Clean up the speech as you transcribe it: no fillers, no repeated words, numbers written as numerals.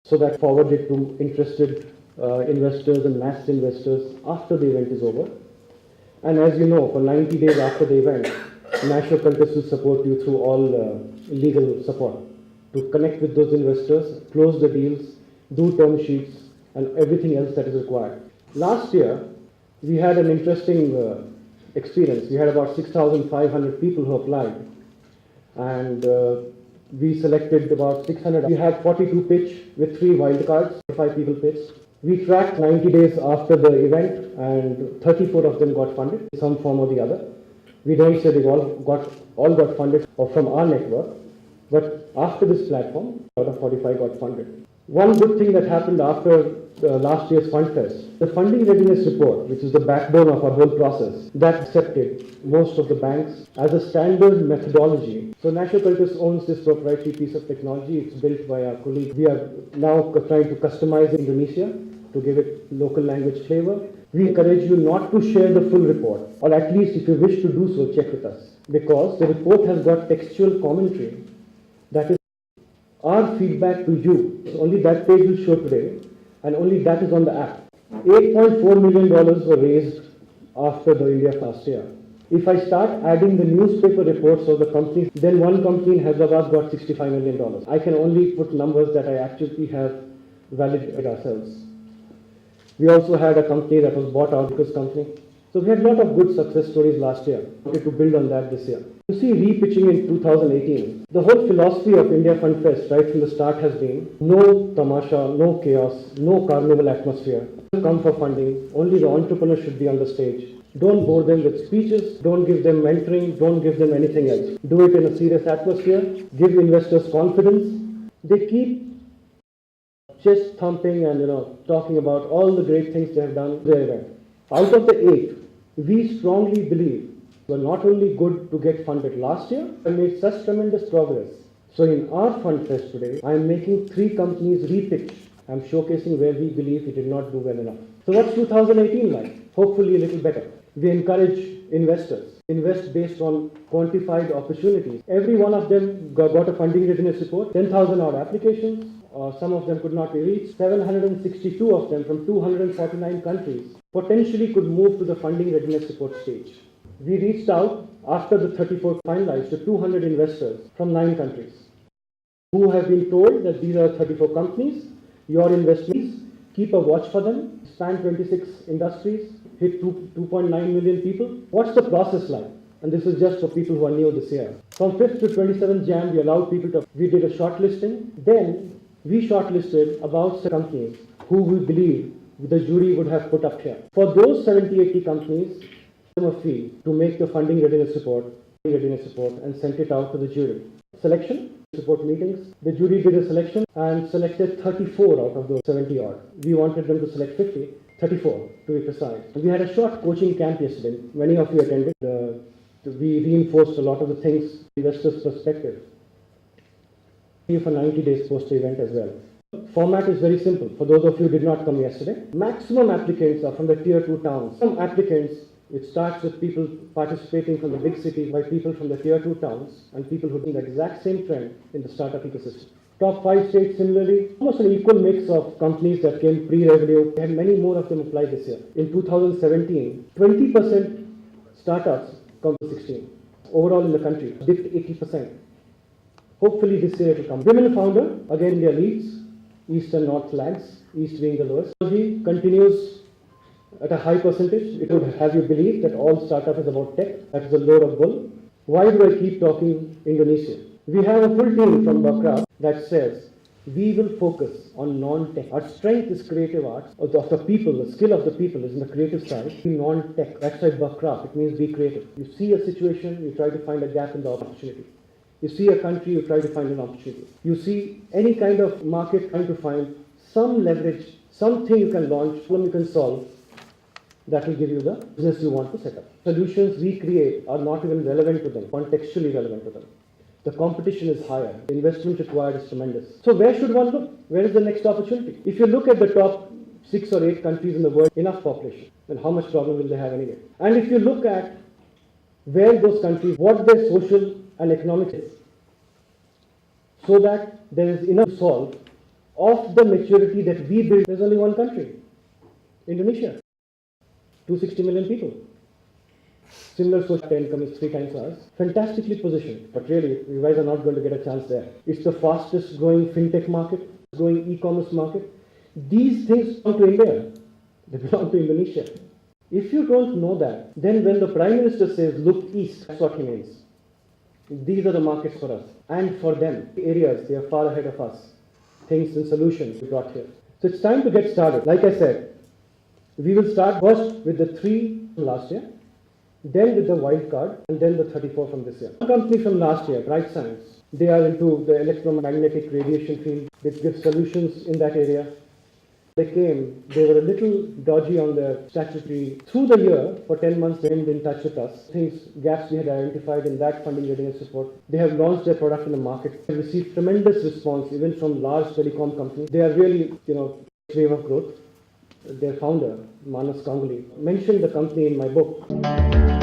so that forwarded to interested investors and mass investors after the event is over. And as you know, for 90 days after the event, National Contest will support you through all legal support to connect with those investors, close the deals, do term sheets, and everything else that is required. Last year, we had an interesting experience. We had about 6,500 people who applied, and we selected about 600. We had 42 pitch with 3 wildcards, 5 people pitched. We tracked 90 days after the event, and 34 of them got funded in some form or the other. We don't say they all got funded or from our network, but after this platform, out of 45 got funded. One good thing that happened after last year's Fund Fest, the funding readiness report, which is the backbone of our whole process, that accepted most of the banks as a standard methodology. So National Contest owns this proprietary piece of technology. It's built by our colleague. We are now trying to customize it in Indonesia to give it local language flavor. We encourage you not to share the full report, or at least if you wish to do so, check with us, because the report has got textual commentary that is our feedback to you. Only that page will show today, and only that is on the app. $8.4 million were raised after the India last year. If I start adding the newspaper reports of the company, then one company in Hyderabad got $65 million. I can only put numbers that I actually have validated ourselves. We also had a company that was bought out, this company. So we had a lot of good success stories last year. We wanted to build on that this year. You see re-pitching in 2018. The whole philosophy of India Fund Fest right from the start has been no tamasha, no chaos, no carnival atmosphere. Come for funding. Only the entrepreneurs should be on the stage. Don't bore them with speeches. Don't give them mentoring. Don't give them anything else. Do it in a serious atmosphere. Give investors confidence. They keep chest thumping and talking about all the great things they have done their event. Out of the 8, we strongly believe were not only good to get funded last year, but made such tremendous progress. So in our Fund Fest today, I am making 3 companies re-pitch. I am showcasing where we believe we did not do well enough. So what's 2018 like? Hopefully a little better. We encourage investors. Invest based on quantified opportunities. Every one of them got a funding readiness report, 10,000 odd applications. Some of them could not be reached. 762 of them from 249 countries potentially could move to the funding readiness report stage. We reached out after the 34 finalized to 200 investors from 9 countries who have been told that these are 34 companies, your investments, keep a watch for them, span 26 industries, hit 2.9 million people. What's the process like? And this is just for people who are new this year. From 5th to 27th Jan, we allowed people to, we did a shortlisting. Then we shortlisted about companies who we believe the jury would have put up here. For those 70-80 companies, a fee to make the funding readiness report and sent it out to the jury. Selection, support meetings. The jury did a selection and selected 34 out of those 70 odd. We wanted them to select 50, 34 to be precise. We had a short coaching camp yesterday. Many of you attended. We reinforced a lot of the things, investors' perspective. For 90 days post the event as well. Format is very simple. For those of you who did not come yesterday, maximum applicants are from the tier 2 towns. Some applicants, it starts with people participating from the big cities by people from the tier 2 towns and people who do the exact same trend in the startup ecosystem. Top 5 states similarly, almost an equal mix of companies that came pre-revenue. We had many more of them apply this year. In 2017, 20% startups come to 16. Overall in the country, dipped 80%. Hopefully this year it will come. Women founder, again India leads, East and North lags, East being the lowest. Technology continues at a high percentage. It would have you believe that all startup is about tech. That is a load of bull. Why do I keep talking Indonesia? We have a full team from Bakra that says we will focus on non-tech. Our strength is creative arts. Of the people, the skill of the people is in the creative side. Non-tech. That's why Bakra. It means be creative. You see a situation, you try to find a gap in the opportunity. You see a country, you try to find an opportunity. You see any kind of market, trying to find some leverage, something you can launch, problem you can solve, that will give you the business you want to set up. Solutions we create are not even relevant to them, contextually relevant to them. The competition is higher. The investment required is tremendous. So where should one look? Where is the next opportunity? If you look at the top 6 or 8 countries in the world, enough population, then how much problem will they have anyway? And if you look at where those countries, what their social and economic is, so that there is enough to solve of the maturity that we built. There's only one country, Indonesia, 260 million people. Similar social income is 3 times ours. Fantastically positioned, but really, you guys are not going to get a chance there. It's the fastest growing fintech market, growing e-commerce market. These things belong to India. They belong to Indonesia. If you don't know that, then when the Prime Minister says, look east, that's what he means. These are the markets for us and for them. Areas, they are far ahead of us. Things and solutions we brought here. So it's time to get started. Like I said, we will start first with the 3 from last year, then with the wild card, and then the 34 from this year. One company from last year, Bright Science, they are into the electromagnetic radiation field. They give solutions in that area. They were a little dodgy on their statutory. Through the year, for 10 months, they have been in touch with us. Things, gaps we had identified in that funding, readiness support. They have launched their product in the market. They have received tremendous response, even from large telecom companies. They are really, wave of growth. Their founder, Manas Ganguly, mentioned the company in my book.